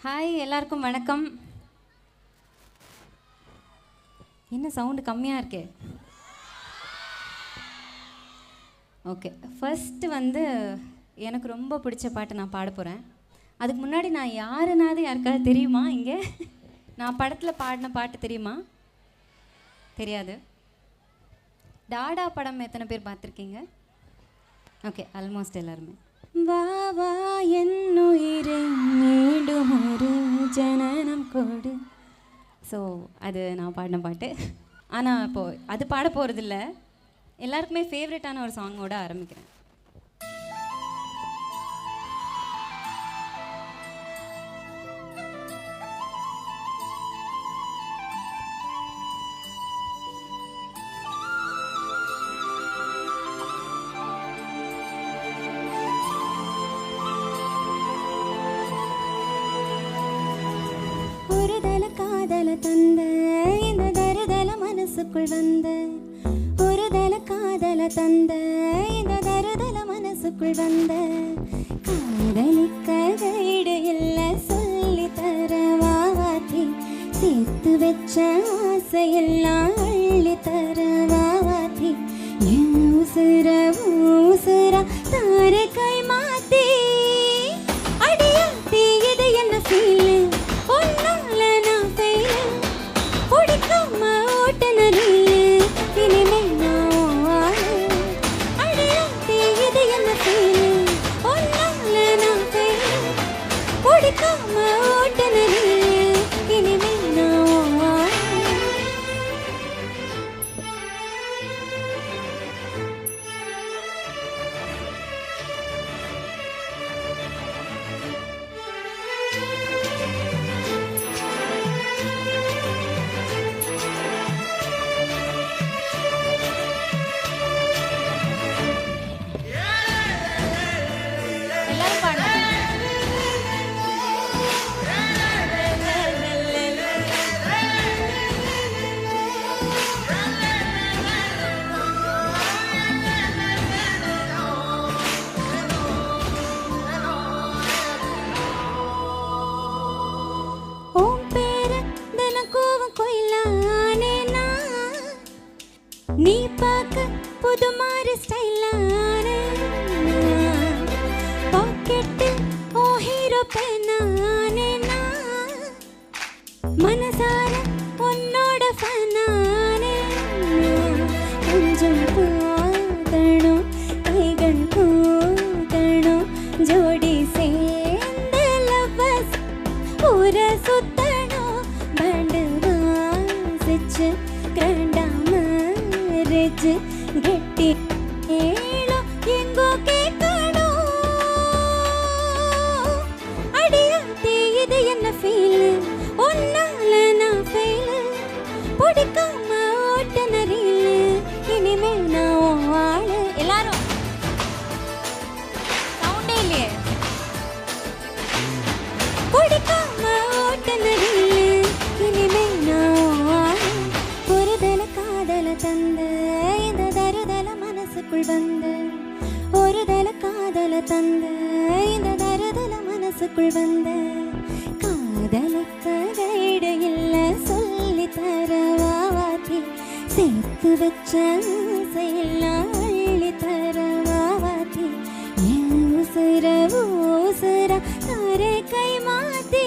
Hi, எல்லாருக்கும் வணக்கம். என்ன சவுண்டு கம்மியாக இருக்கே? ஓகே, ஃபஸ்ட்டு எனக்கு ரொம்ப பிடிச்ச பாட்டு நான் பாட போகிறேன். அதுக்கு முன்னாடி நான் யாருனாவது யாருக்காவது தெரியுமா? இங்கே நான் படத்தில் பாடின பாட்டு தெரியுமா? தெரியாது. டாடா படம் எத்தனை பேர் பார்த்துருக்கீங்க? ஓகே, ஆல்மோஸ்ட் எல்லாருமே. வா வா என்னுயிரே மீண்டும் ஒரு ஜனனம் கொடு. ஸோ அது நான் பாடின பாட்டு. ஆனால் இப்போது அது பாட போகிறதில்ல. எல்லாருக்குமே ஃபேவரட்டான ஒரு சாங்கோடு ஆரம்பிக்கிறேன். காதல தந்த இந்த தருதல மனசுக்குள் வந்த ஒரு தல காதல தந்த இந்த தருதல மனசுக்குள் வந்த காதலிக்க கைடு இல்ல சொல்லி தரவாவாத்தி சேர்த்து வச்ச ஆசையெல்லாம் அள்ளி தரவாவாத்தி ஊசுர ஊசுர தார கை மாத்தி அடியாத்தி இது என்ன ஃபீல் ஒன்னால நான் ஃபெயில் பிடிக்காம ஓட்டுநரில் இனிமே நான் அடியாத்தி இது என்ன ஃபீல் ஒன்னால நான் ஃபெயில் பிடிக்காம ஓட்டுநரில் இனிமே நான் நீ பார்க்க புது மாதிரி ஸ்டைலான பாக்கெட்டு ஓ ஹீரோ பெண்ணானே மனசார உன்னோட ஃபனானே கொஞ்சம் போகணும் கைகள் கூகணும் ஜோடி சேர்ந்த லவ்வர்ஸ் ஊர சுத்தணும் பண்டு வாசிச்சு கிராண்டா கெட்டி ஏழோ எங்கோ கேட்கணும் அடியாத்தி இது என்ன ஃபீல் ஒன்னால நான் ஃபெயில் பிடிக்காம ஓட்டுநரில் இனிமே நான் ஆளு. எல்லாரும் சவுண்டே இல்லையே. பிடிக்காம ஓட்டுநரில் இனிமே நான் ஆளு. ஒருதல காதல தந்த மனசுக்குள் வந்த ஒரு தல காதல தந்த இந்த தருதல மனசுக்குள் வந்த காதலுக்கு கைடு இல்ல சொல்லி தரவாவாத்தி சேர்த்து வச்ச ஆசையெல்லாம் அள்ளி தரவாவாத்தி ஊசுர ஊசுர தார கை மாத்தி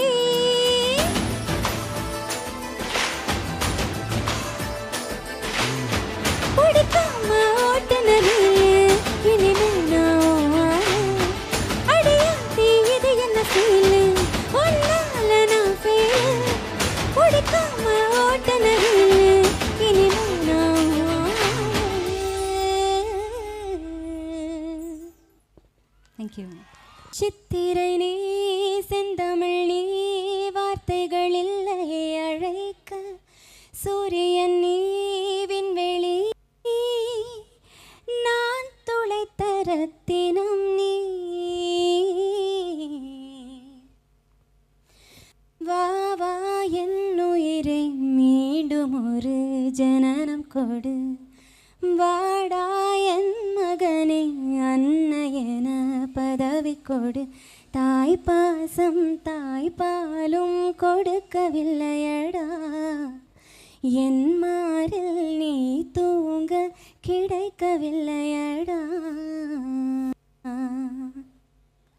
பிடிக்காம ஓட்டுநரில் இனிமே நான் அடியாத்தி இது என்ன ஃபீல் ஒன்னால நான் ஃபெயில் பிடிக்காம ஓட்டுநரில் இனிமே நான். தேங்க்யூ. சித்திரை நீ செந்தமிழ் நீ வார்த்தைகள் இல்லையே அழைக்க சூரியன் நீ விண்வெளி நான் துளைத்த ரத்தினம் நீ வா வா என்னுயிரே மீண்டும் ஒரு ஜனனம் கொடு வாடா என் மகனே அன்னையன பதவி கொடு. தாய் பாசம் தாய்ப்பாலும் கொடுக்கவில்லையடா, என் மாரில் நீ தூங்க கிடைக்கவில்லையடா.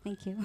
தேங்க்யூ.